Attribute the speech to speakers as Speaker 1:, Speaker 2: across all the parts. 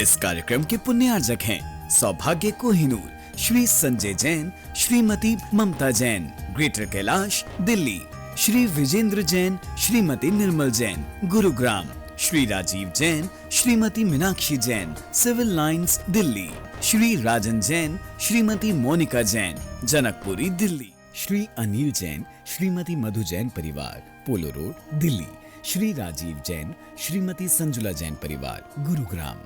Speaker 1: इस कार्यक्रम के पुण्यार्जक हैं सौभाग्य कोहिनूर, श्री संजय जैन, श्रीमती ममता Jain, greater Kailash, Delhi, Shri Vijendra Jain, Shrimati Nirmal Jain, Gurugram, Shri Rajiv Jain, Shrimati Meenakshi Jain, civil lines, Delhi, Shri राजन जैन, श्रीमती मोनिका जैन, जनकपुरी, दिल्ली, श्री अनिल जैन, श्रीमती मधु जैन परिवार, पोलो रोड, दिल्ली, श्री राजीव जैन, श्रीमती संजुला जैन परिवार, गुरुग्राम।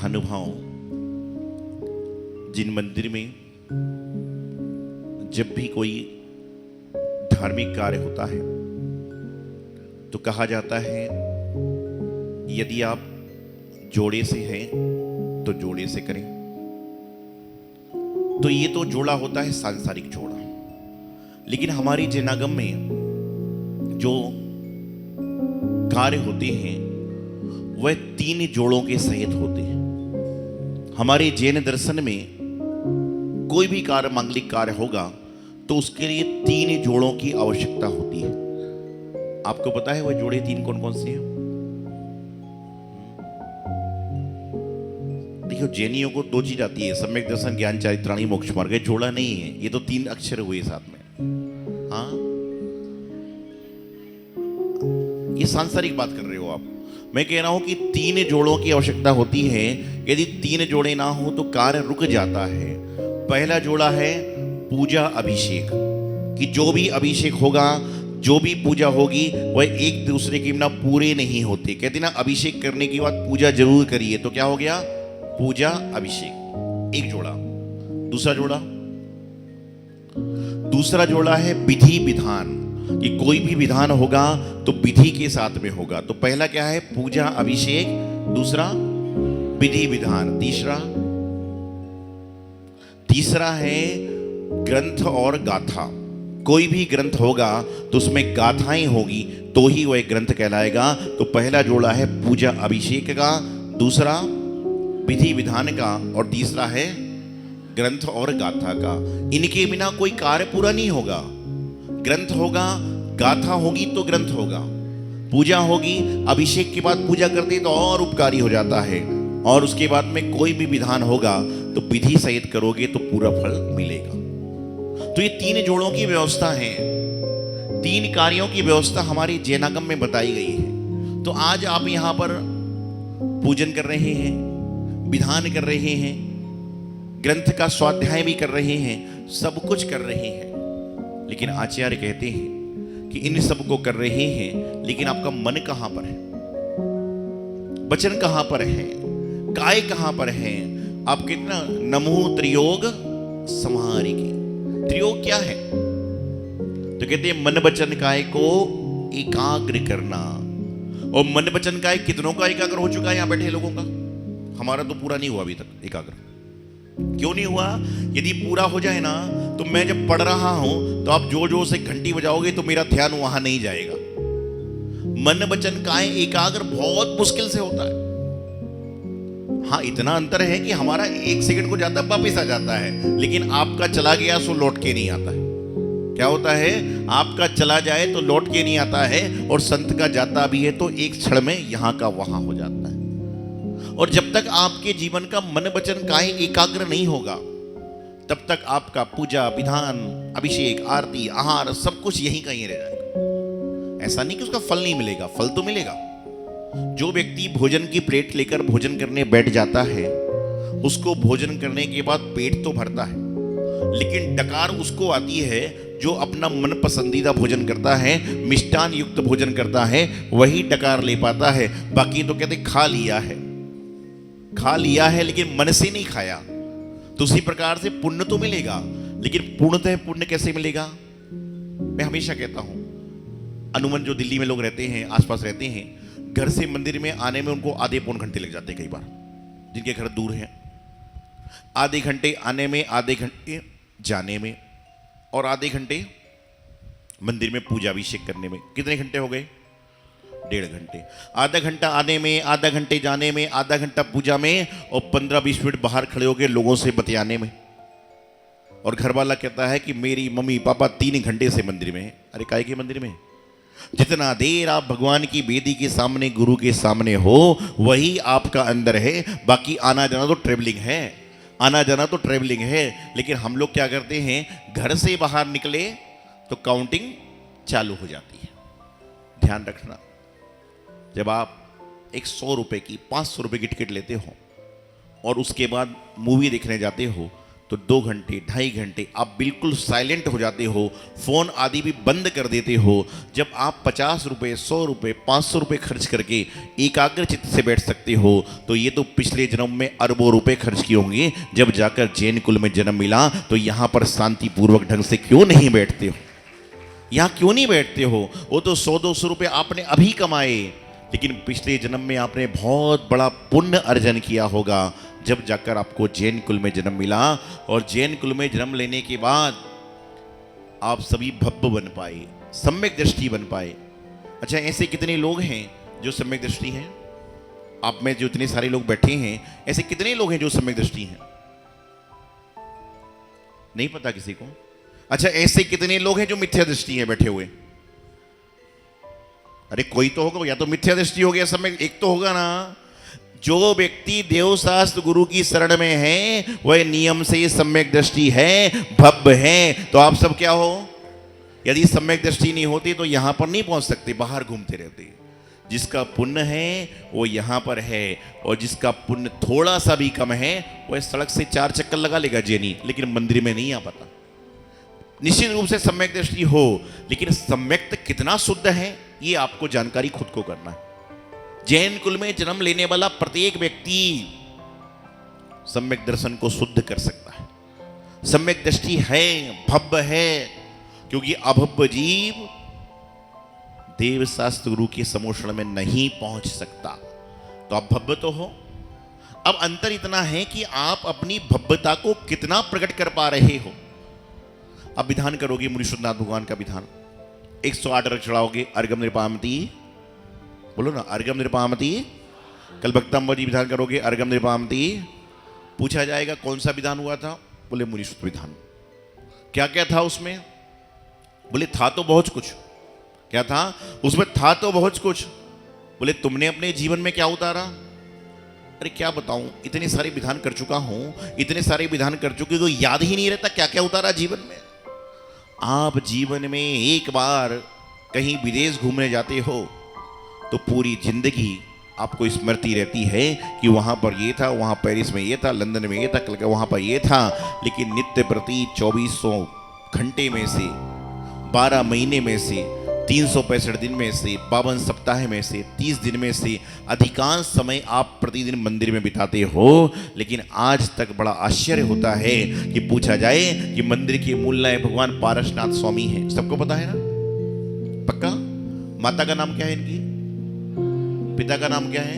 Speaker 2: महानुभाव जिन मंदिर में जब भी कोई धार्मिक कार्य होता है तो कहा जाता है यदि आप जोड़े से हैं तो जोड़े से करें। तो ये तो जोड़ा होता है सांसारिक जोड़ा, लेकिन हमारी जैनागम में जो कार्य होते हैं वह 3 जोड़ों के सहित होते हैं। हमारे जैन दर्शन में कोई भी कार्य, मांगलिक कार्य होगा तो उसके लिए 3 जोड़ों की आवश्यकता होती है। आपको पता है वह जोड़े 3 कौन कौन से हैं? देखो, जैनियों को 2 चीज आती है, सम्यक दर्शन, ज्ञान, चारित्राणी, मोक्ष मार्ग। जोड़ा नहीं है, ये तो 3 अक्षर हुए साथ में। हाँ, ये सांसारिक बात कर रहे हो आप। मैं कह रहा हूं कि 3 जोड़ों की आवश्यकता होती है। यदि 3 जोड़े ना हो तो कार्य रुक जाता है। पहला जोड़ा है पूजा अभिषेक, कि जो भी अभिषेक होगा, जो भी पूजा होगी, वह एक दूसरे के बिना पूरे नहीं होते। कहते ना, अभिषेक करने के बाद पूजा जरूर करिए। तो क्या हो गया? पूजा अभिषेक, एक जोड़ा। दूसरा जोड़ा है विधि विधान, कि कोई भी विधान होगा तो विधि के साथ में होगा। तो पहला क्या है? पूजा अभिषेक, दूसरा विधि विधान, तीसरा है ग्रंथ और गाथा। कोई भी ग्रंथ होगा तो उसमें गाथाएं होगी तो ही वह ग्रंथ कहलाएगा। तो पहला जोड़ा है पूजा अभिषेक का, दूसरा विधि विधान का, और तीसरा है ग्रंथ और गाथा का। इनके बिना कोई कार्य पूरा नहीं होगा। ग्रंथ होगा, गाथा होगी तो ग्रंथ होगा, पूजा होगी, अभिषेक के बाद पूजा करते तो और उपकारी हो जाता है, और उसके बाद में कोई भी विधान होगा तो विधि सहित करोगे तो पूरा फल मिलेगा। तो ये 3 जोड़ों की व्यवस्था है, 3 कार्यों की व्यवस्था हमारी जैनागम में बताई गई है। तो आज आप यहां पर पूजन कर रहे हैं, विधान कर रहे हैं, ग्रंथ का स्वाध्याय भी कर रहे हैं, सब कुछ कर रहे हैं, लेकिन आचार्य कहते हैं कि इन सब को कर रहे हैं, लेकिन आपका मन कहां पर है? वचन कहां पर है? काय कहां पर है? आप कितना नमो त्रियोग समाहारिके। त्रियोग क्या है? तो कहते हैं मन वचन काय को एकाग्र करना। और मन वचन काय कितनों का एकाग्र हो चुका है यहां बैठे लोगों का? हमारा तो पूरा नहीं हुआ अभी तक एकाग्र। क्यों नहीं हुआ? यदि पूरा हो जाए ना, तो मैं जब पढ़ रहा हूं तो आप जोर जोर से घंटी बजाओगे तो मेरा ध्यान वहां नहीं जाएगा। मन वचन काय एकाग्र बहुत मुश्किल से होता है। हाँ, इतना अंतर है कि हमारा 1 सेकंड को जाता है, वापिस आ जाता है, लेकिन आपका चला गया सो लौट के नहीं आता है। क्या होता है? आपका चला जाए तो लौट के नहीं आता है, और संत का जाता भी है तो एक क्षण में यहां का वहां हो जाता है। और जब तक आपके जीवन का मन वचन काय एकाग्र नहीं होगा, तब तक आपका पूजा विधान, अभिषेक, आरती, आहार सब कुछ यहीं कहीं रह जाएगा। ऐसा नहीं कि उसका फल नहीं मिलेगा, फल तो मिलेगा। जो व्यक्ति भोजन की प्लेट लेकर भोजन करने बैठ जाता है, उसको भोजन करने के बाद पेट तो भरता है, लेकिन डकार उसको आती है जो अपना मन पसंदीदा भोजन करता है, मिष्टान युक्त भोजन करता है, वही डकार ले पाता है। बाकी तो कहते खा लिया है लेकिन मन से नहीं खाया। तो उसी प्रकार से पुण्य तो मिलेगा, लेकिन पूर्णतः पुण्य कैसे मिलेगा? मैं हमेशा कहता हूं, अनुमन जो दिल्ली में लोग रहते हैं, आसपास रहते हैं, घर से मंदिर में आने में उनको आधे पौन घंटे लग जाते हैं कई बार, जिनके घर दूर हैं। आधे घंटे आने में, आधे घंटे जाने में, और आधे घंटे मंदिर में पूजा अभिषेक करने में। कितने घंटे हो गए? 1.5 घंटे। आधा घंटा आने में, आधा घंटे जाने में, आधा घंटा पूजा में, और 15-20 मिनट बाहर खड़े हो गए लोगों से बतियाने में। और घर वाला कहता है कि मेरी मम्मी पापा 3 घंटे से मंदिर में है। अरे काहे के मंदिर में? जितना देर आप भगवान की वेदी के सामने, गुरु के सामने हो, वही आपका अंदर है। बाकी आना जाना तो ट्रेवलिंग है, आना जाना तो ट्रेवलिंग है। लेकिन हम लोग क्या करते हैं, घर से बाहर निकले तो काउंटिंग चालू हो जाती है। ध्यान रखना, जब आप 100 रुपए की, 500 रुपए की टिकट लेते हो और उसके बाद मूवी देखने जाते हो, तो 2 घंटे 2.5 घंटे आप बिल्कुल साइलेंट हो जाते हो, फोन आदि भी बंद कर देते हो। जब आप 50 रुपये 100 रुपये 500 रुपये खर्च करके एकाग्र चित्त से बैठ सकते हो, तो ये तो पिछले जन्म में अरबों रुपए खर्च किए होंगे। जब जाकर जैन कुल में जन्म मिला तो यहाँ पर शांतिपूर्वक ढंग से क्यों नहीं बैठते हो? यहाँ क्यों नहीं बैठते हो? वो तो 100-200 रुपये आपने अभी कमाए, लेकिन पिछले जन्म में आपने बहुत बड़ा पुण्य अर्जन किया होगा, जब जाकर आपको जैन कुल में जन्म मिला। और जैन कुल में जन्म लेने के बाद आप सभी भव्य बन पाए, सम्यक दृष्टि बन पाए। अच्छा, ऐसे कितने लोग हैं जो सम्यक दृष्टि हैं? आप में जो इतने सारे लोग बैठे हैं, ऐसे कितने लोग हैं जो सम्यक दृष्टि हैं? नहीं पता किसी को? अच्छा, ऐसे कितने लोग हैं जो मिथ्या दृष्टि है बैठे हुए? अरे कोई तो होगा, या तो मिथ्या दृष्टि हो गया, सम्यक एक तो होगा ना। जो व्यक्ति देवशास्त्र गुरु की शरण में है वह नियम से सम्यक दृष्टि है, भव्य है। तो आप सब क्या हो? यदि सम्यक दृष्टि नहीं होती तो यहां पर नहीं पहुंच सकते, बाहर घूमते रहते। जिसका पुण्य है वो यहां पर है, और जिसका पुण्य थोड़ा सा भी कम है वह सड़क से 4 चक्कर लगा लेगा जैनी, लेकिन मंदिर में नहीं आ पाता। निश्चित रूप से सम्यक दृष्टि हो, लेकिन सम्यक कितना शुद्ध है ये आपको जानकारी खुद को करना है। जैन कुल में जन्म लेने वाला प्रत्येक व्यक्ति सम्यक दर्शन को शुद्ध कर सकता है। सम्यक दृष्टि है, भव्य है, क्योंकि अभव्य जीव देव शास्त्र गुरु के समोषण में नहीं पहुंच सकता। तो आप भव्य तो हो। अब अंतर इतना है कि आप अपनी भव्यता को कितना प्रकट कर पा रहे हो। अब विधान करोगे मुनीश्वरनाथ भगवान का विधान, 108 रख चढ़ाओगे, अर्घम निरपामति, बोलो ना, अर्घम निरपामति। कल भक्तांबर जी विधान करोगे, अर्घम निरपामति। पूछा जाएगा कौन सा विधान हुआ था? बोले मुनीश्वर विधान। क्या क्या था उसमें? बोले था तो बहुत कुछ। क्या था उसमें? था तो बहुत कुछ। बोले तुमने अपने जीवन में क्या उतारा? अरे क्या बताऊं, इतने सारे विधान कर चुका हूं, इतने सारे विधान कर चुके को याद ही नहीं रहता क्या क्या उतारा जीवन में। आप जीवन में एक बार कहीं विदेश घूमने जाते हो तो पूरी जिंदगी आपको स्मृति रहती है कि वहाँ पर ये था, वहाँ पेरिस में ये था, लंदन में ये था, कल वहाँ पर ये था। लेकिन नित्य प्रति 2400 घंटे में से, 12 महीने में से, 365 दिन में से, 52 सप्ताह में से, 30 दिन में से अधिकांश समय आप प्रतिदिन मंदिर में बिताते हो। लेकिन आज तक बड़ा आश्चर्य होता है कि पूछा जाए कि मंदिर के मूल नायक भगवान पारसनाथ स्वामी हैं, सबको पता है ना? पक्का? माता का नाम क्या है इनकी? पिता का नाम क्या है?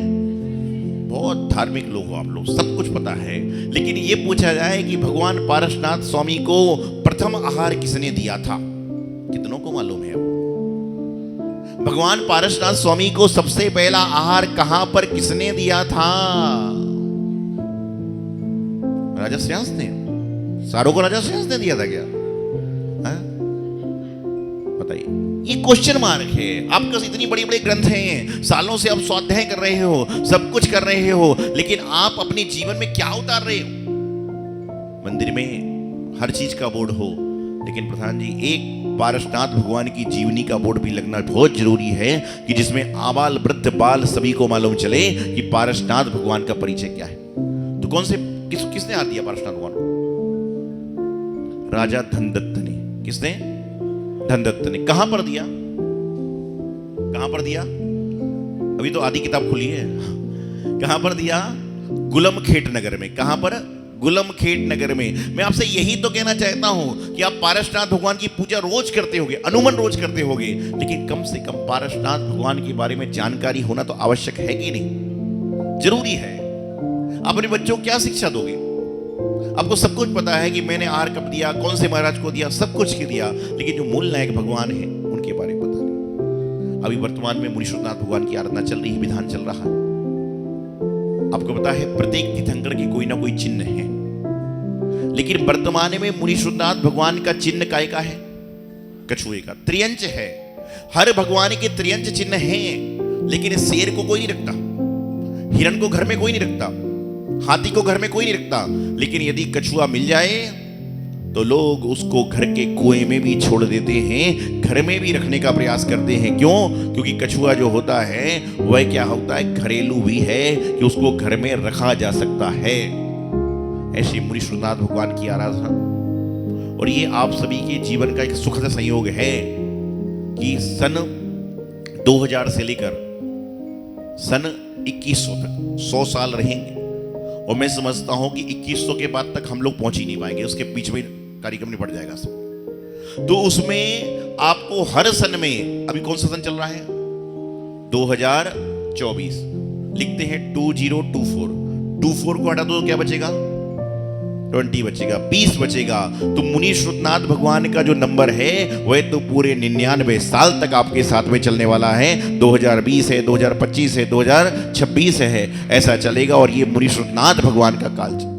Speaker 2: बहुत धार्मिक लोग हो आप लोग, सब कुछ पता है। लेकिन ये पूछा जाए कि भगवान पारसनाथ स्वामी को प्रथम आहार किसने दिया था? कितनों को मालूम है? भगवान पारसनाथ स्वामी को सबसे पहला आहार कहां पर किसने दिया था? राजा श्रेयांस ने। सारों को राजा श्रेयांस ने दिया था क्या? बताइए। ये क्वेश्चन मार्क है। आपके पास इतनी बड़ी बड़ी ग्रंथ हैं, सालों से आप स्वाध्याय कर रहे हो, सब कुछ कर रहे हो, लेकिन आप अपने जीवन में क्या उतार रहे हो? मंदिर में हर चीज का बोर्ड हो, लेकिन प्रधान जी एक पारसनाथ भगवान की जीवनी का बोर्ड भी लगना बहुत जरूरी है, कि जिसमें आबाल वृद्ध बाल सभी को मालूम चले कि पारसनाथ भगवान का परिचय क्या है। तो कौन से किसने हाथ दिया पारसनाथ भगवान को? राजा धनदत्त ने। किसने? धनदत्त ने। कहां पर दिया? कहां पर दिया? अभी तो आदि किताब खुली है। कहां पर दिया? गुलमखेट नगर में। कहां पर? गुलमखेट नगर में। मैं आपसे यही तो कहना चाहता हूं कि आप पारसनाथ भगवान की पूजा रोज करते होगे, अनुमन रोज करते होगे, लेकिन कम से कम पारसनाथ भगवान के बारे में जानकारी होना तो आवश्यक है कि नहीं? जरूरी है। अपने बच्चों को क्या शिक्षा दोगे? आपको सब कुछ पता है कि मैंने आहार कब दिया, कौन से महाराज को दिया, सब कुछ के दिया, लेकिन जो मूल नायक भगवान है उनके बारे में पता नहीं। अभी वर्तमान में मुनीश्वरनाथ भगवान की आराधना चल रही है, विधान चल रहा है। आपको पता है प्रत्येक तीर्थंकर के कोई ना कोई चिन्ह है, लेकिन वर्तमान में मुनीश्वरनाथ भगवान का चिन्ह काय का है? कछुए का। त्रियंच है। हर भगवान के त्रियंच चिन्ह हैं, लेकिन शेर को कोई नहीं रखता, हिरण को घर में कोई नहीं रखता, हाथी को घर में कोई नहीं रखता। लेकिन यदि कछुआ मिल जाए तो लोग उसको घर के कुएं में भी छोड़ देते हैं, घर में भी रखने का प्रयास करते हैं। क्यों? क्योंकि कछुआ जो होता है वह क्या होता है? घरेलू भी है, कि उसको घर में रखा जा सकता है। ऐसे मुनि श्रीनाथ भगवान की आराधना। और ये आप सभी के जीवन का एक सुखद संयोग है कि सन 2000 से लेकर सन 2100 तक 100 साल रहेंगे। और मैं समझता हूं कि 2100 के बाद तक हम लोग पहुंच ही नहीं पाएंगे, उसके बीच में कार्यक्रम निपट जाएगा सब। तो उसमें आपको हर सन में, अभी कौन सा सन चल रहा है? 2024। लिखते हैं 2024। 24 को हटा दो तो क्या बचेगा? 20 बचेगा, 20 बचेगा। तो मुनि श्रुतनाथ भगवान का जो नंबर है वह तो पूरे 99 साल तक आपके साथ में चलने वाला है। 2020 है, 2025 है, 2026 है, ऐसा चलेगा। और ये मुनि श्रुतनाथ भगवान का काल चलेगा।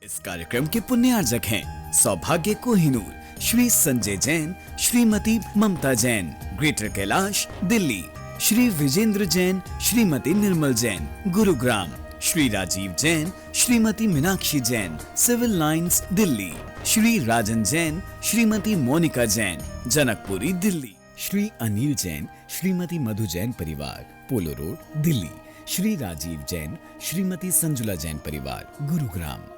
Speaker 1: इस कार्यक्रम के पुण्यार्जक हैं सौभाग्य कोहिनूर श्री संजय जैन, श्रीमती ममता Jain, greater Kailash Delhi, Shri Vijendra Jain, Shrimati Nirmal Jain, Gurugram, Shri Rajiv Jain, Shrimati Meenakshi Jain, civil lines Delhi, Shri राजन जैन, श्रीमती मोनिका जैन, जनकपुरी दिल्ली, श्री अनिल जैन, श्रीमती मधु जैन परिवार, पोलो रोड दिल्ली, श्री राजीव जैन, श्रीमती संजुला जैन परिवार, गुरुग्राम।